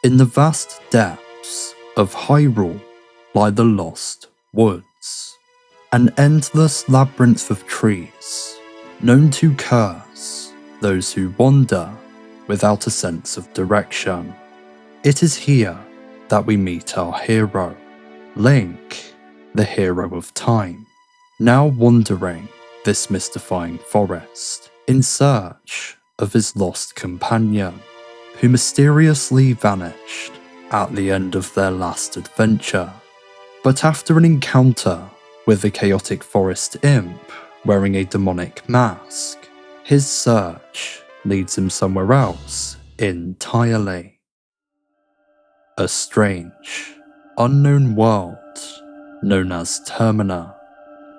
In the vast depths of Hyrule lie the Lost Woods, an endless labyrinth of trees known to curse those who wander without a sense of direction. It is here that we meet our hero, Link, the hero of time, now wandering this mystifying forest in search of his lost companion, who mysteriously vanished at the end of their last adventure. But after an encounter with a chaotic forest imp wearing a demonic mask, his search leads him somewhere else entirely. A strange, unknown world known as Termina,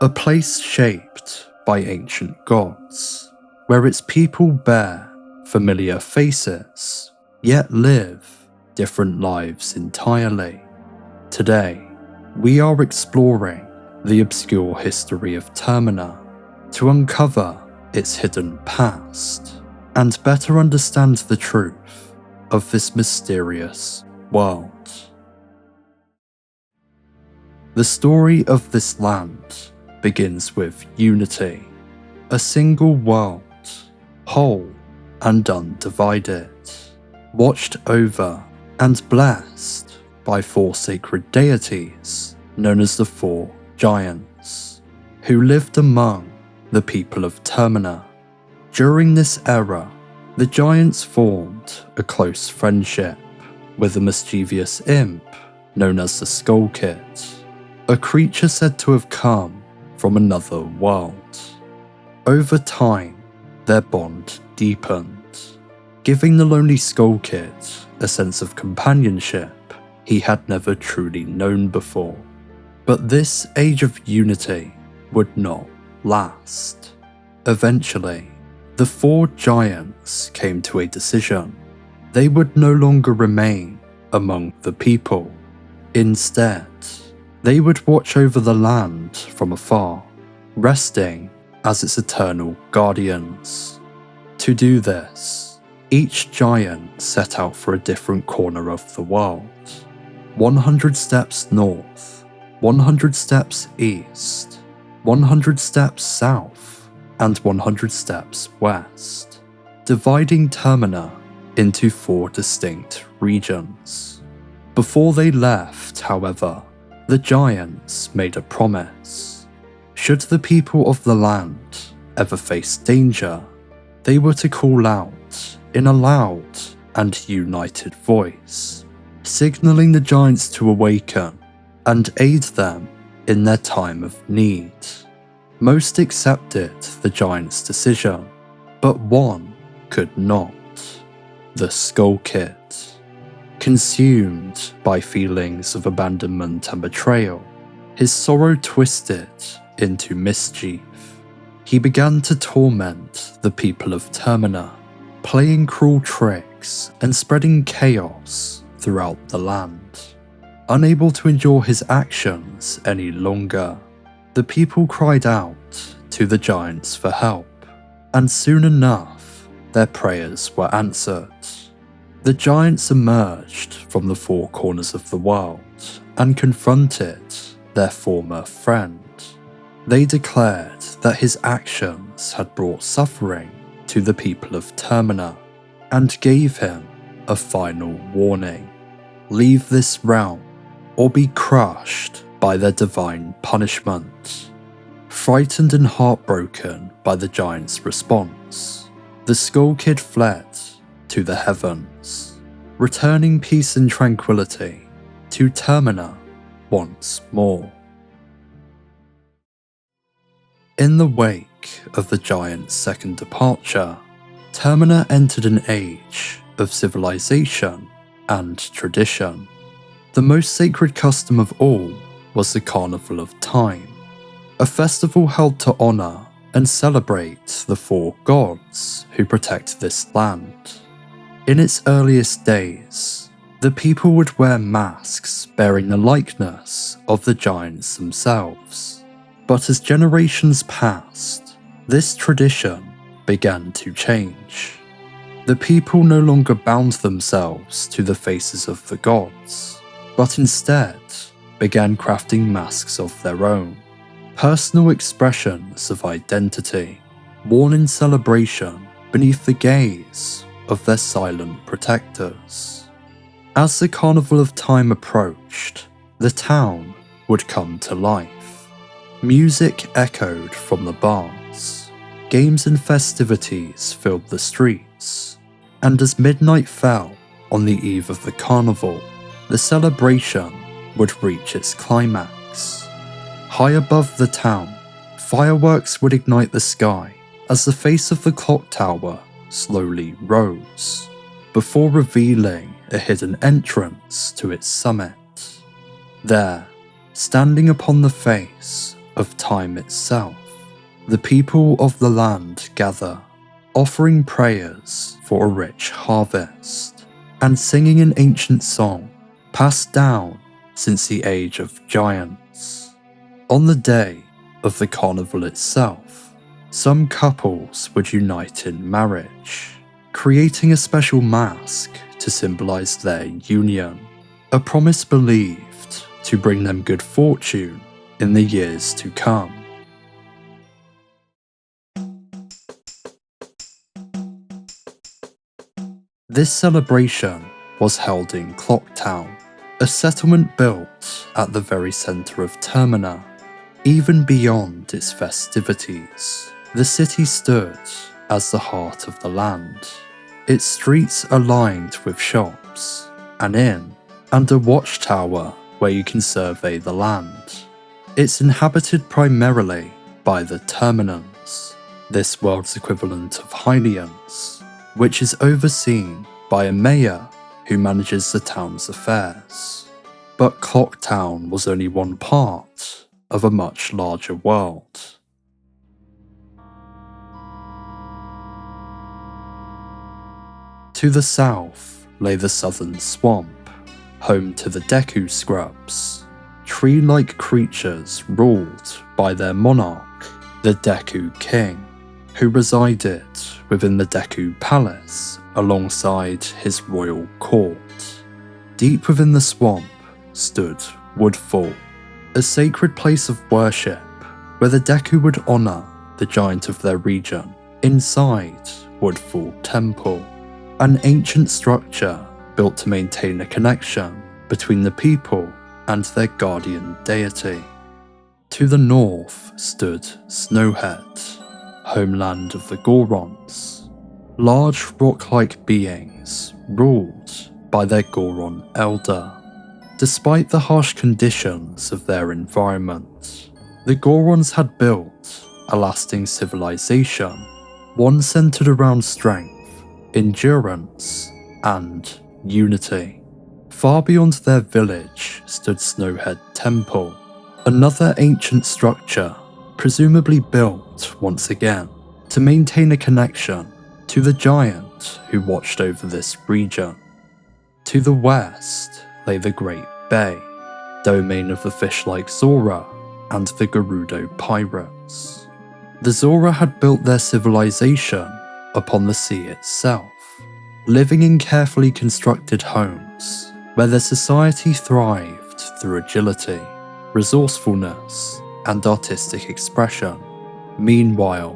a place shaped by ancient gods, where its people bear familiar faces, yet live different lives entirely. Today, we are exploring the obscure history of Termina to uncover its hidden past and better understand the truth of this mysterious world. The story of this land begins with unity, a single world, whole and undivided, watched over and blessed by four sacred deities known as the Four Giants, who lived among the people of Termina. During this era, the giants formed a close friendship with a mischievous imp known as the Skull Kid, a creature said to have come from another world. Over time, their bond deepened, giving the lonely Skull Kid a sense of companionship he had never truly known before. But this age of unity would not last. Eventually, the four giants came to a decision. They would no longer remain among the people. Instead, they would watch over the land from afar, resting as its eternal guardians. To do this, each giant set out for a different corner of the world. 100 steps north, 100 steps east, 100 steps south, and 100 steps west, dividing Termina into 4 distinct regions. Before they left, however, the giants made a promise. Should the people of the land ever face danger, they were to call out in a loud and united voice, signaling the giants to awaken and aid them in their time of need. Most accepted the giants' decision, but one could not: the Skull Kid. Consumed by feelings of abandonment and betrayal, his sorrow twisted into mischief. He began to torment the people of Termina, playing cruel tricks and spreading chaos throughout the land. Unable to endure his actions any longer, the people cried out to the giants for help, and soon enough, their prayers were answered. The giants emerged from the 4 corners of the world and confronted their former friend. They declared that his actions had brought suffering to the people of Termina and gave him a final warning: leave this realm or be crushed by their divine punishment. Frightened and heartbroken by the giants' response, the Skull Kid fled to the heavens, returning peace and tranquility to Termina once more. In the wake of the giants' second departure, Termina entered an age of civilization and tradition. The most sacred custom of all was the Carnival of Time, a festival held to honor and celebrate the 4 gods who protect this land. In its earliest days, the people would wear masks bearing the likeness of the giants themselves. But as generations passed, this tradition began to change. The people no longer bound themselves to the faces of the gods, but instead began crafting masks of their own, personal expressions of identity, worn in celebration beneath the gaze of their silent protectors. As the Carnival of Time approached, the town would come to life. Music echoed from the bars, games and festivities filled the streets, and as midnight fell on the eve of the carnival, the celebration would reach its climax. High above the town, fireworks would ignite the sky as the face of the clock tower slowly rose, before revealing a hidden entrance to its summit. There, standing upon the face of time itself, the people of the land gather, offering prayers for a rich harvest, and singing an ancient song passed down since the age of giants. On the day of the carnival itself, some couples would unite in marriage, creating a special mask to symbolize their union, a promise believed to bring them good fortune in the years to come. This celebration was held in Clocktown, a settlement built at the very center of Termina. Even beyond its festivities, the city stood as the heart of the land, its streets aligned with shops, an inn, and a watchtower where you can survey the land. It's inhabited primarily by the Terminans, this world's equivalent of Hylians, which is overseen by a mayor who manages the town's affairs. But Clocktown was only one part of a much larger world. To the south lay the southern swamp, home to the Deku Scrubs, tree-like creatures ruled by their monarch, the Deku King, who resided within the Deku Palace alongside his royal court. Deep within the swamp stood Woodfall, a sacred place of worship where the Deku would honour the giant of their region inside Woodfall Temple, an ancient structure built to maintain a connection between the people and their guardian deity. To the north stood Snowhead, homeland of the Gorons, large rock-like beings ruled by their Goron elder. Despite the harsh conditions of their environment, the Gorons had built a lasting civilization, one centered around strength, endurance, and unity. Far beyond their village stood Snowhead Temple, another ancient structure presumably built once again to maintain a connection to the giant who watched over this region. To the west lay the Great Bay, domain of the fish-like Zora and the Gerudo pirates. The Zora had built their civilization upon the sea itself, living in carefully constructed homes where their society thrived through agility, resourcefulness, and artistic expression. Meanwhile,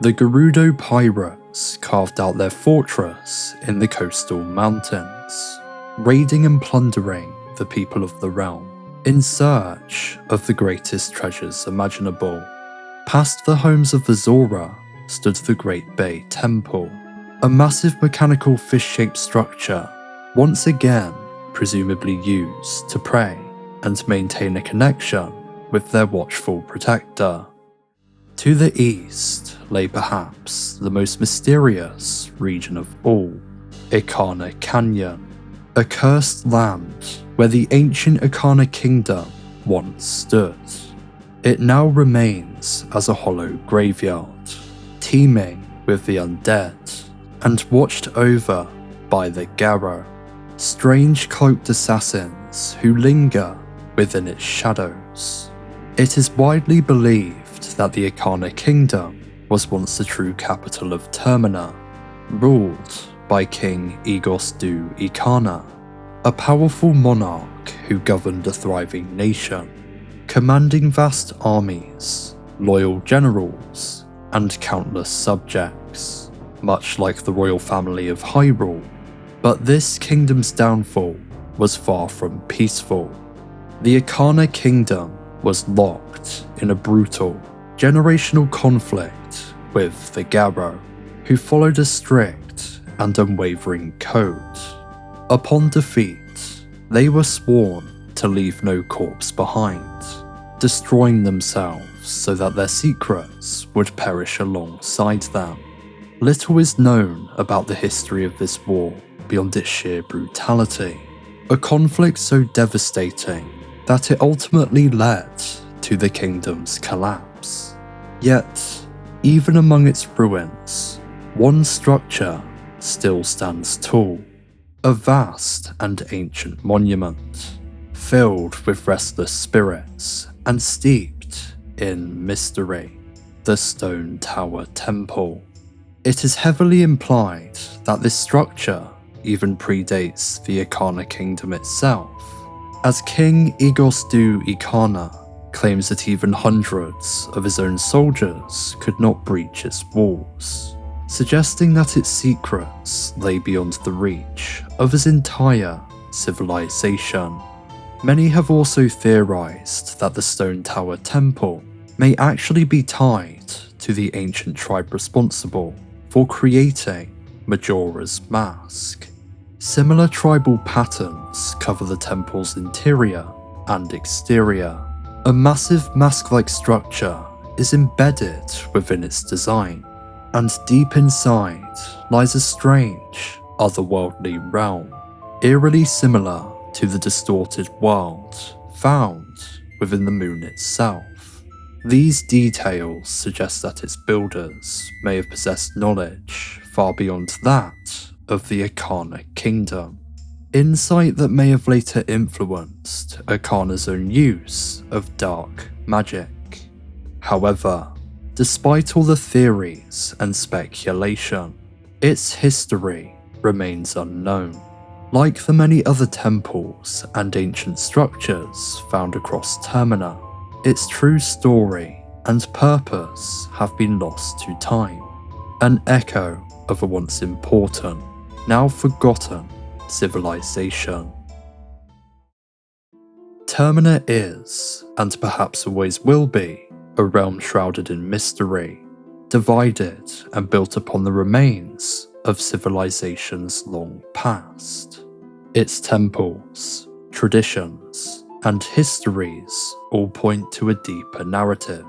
the Gerudo pirates carved out their fortress in the coastal mountains, raiding and plundering the people of the realm in search of the greatest treasures imaginable. Past the homes of the Zora stood the Great Bay Temple, a massive mechanical fish-shaped structure, once again presumably used to pray and maintain a connection with their watchful protector. To the east lay perhaps the most mysterious region of all, Ikana Canyon, a cursed land where the ancient Ikana Kingdom once stood. It now remains as a hollow graveyard, teeming with the undead, and watched over by the Garo, strange cloaked assassins who linger within its shadows. It is widely believed that the Ikana Kingdom was once the true capital of Termina, ruled by King Igos Ikana, a powerful monarch who governed a thriving nation, commanding vast armies, loyal generals, and countless subjects, much like the royal family of Hyrule. But this kingdom's downfall was far from peaceful. The Ikana kingdom was locked in a brutal, generational conflict with the Garo, who followed a strict and unwavering code. Upon defeat, they were sworn to leave no corpse behind, destroying themselves so that their secrets would perish alongside them. Little is known about the history of this war beyond its sheer brutality, a conflict so devastating that it ultimately led to the kingdom's collapse. Yet, even among its ruins, one structure still stands tall, a vast and ancient monument, filled with restless spirits and steeped in mystery, the Stone Tower Temple. It is heavily implied that this structure even predates the Ikana kingdom itself, as King Igos Ikana claims that even hundreds of his own soldiers could not breach its walls, suggesting that its secrets lay beyond the reach of his entire civilization. Many have also theorized that the Stone Tower Temple may actually be tied to the ancient tribe responsible for creating Majora's Mask. Similar tribal patterns cover the temple's interior and exterior. A massive mask-like structure is embedded within its design, and deep inside lies a strange, otherworldly realm, eerily similar to the distorted world found within the moon itself. These details suggest that its builders may have possessed knowledge far beyond that of the Ikana kingdom, insight that may have later influenced Ikana's own use of dark magic. However, despite all the theories and speculation, its history remains unknown. Like the many other temples and ancient structures found across Termina, its true story and purpose have been lost to time, an echo of a once important, now forgotten civilization. Termina is, and perhaps always will be, a realm shrouded in mystery, divided and built upon the remains of civilizations long past. Its temples, traditions, and histories all point to a deeper narrative,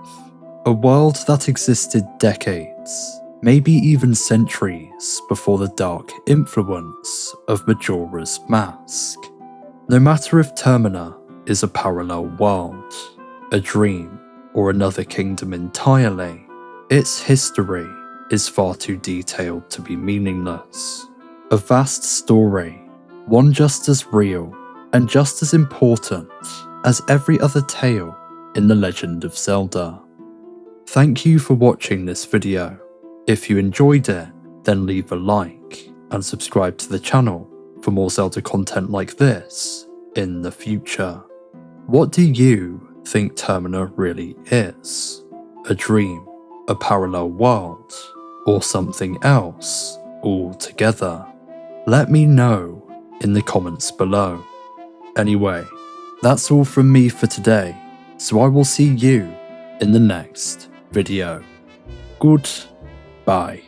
a world that existed decades, maybe even centuries before the dark influence of Majora's Mask. No matter if Termina is a parallel world, a dream, or another kingdom entirely, its history is far too detailed to be meaningless. A vast story, one just as real and just as important as every other tale in the Legend of Zelda. Thank you for watching this video. If you enjoyed it, then leave a like and subscribe to the channel for more Zelda content like this in the future. What do you think Termina really is? A dream, a parallel world, or something else altogether? Let me know in the comments below. Anyway, that's all from me for today, so I will see you in the next video. Goodbye.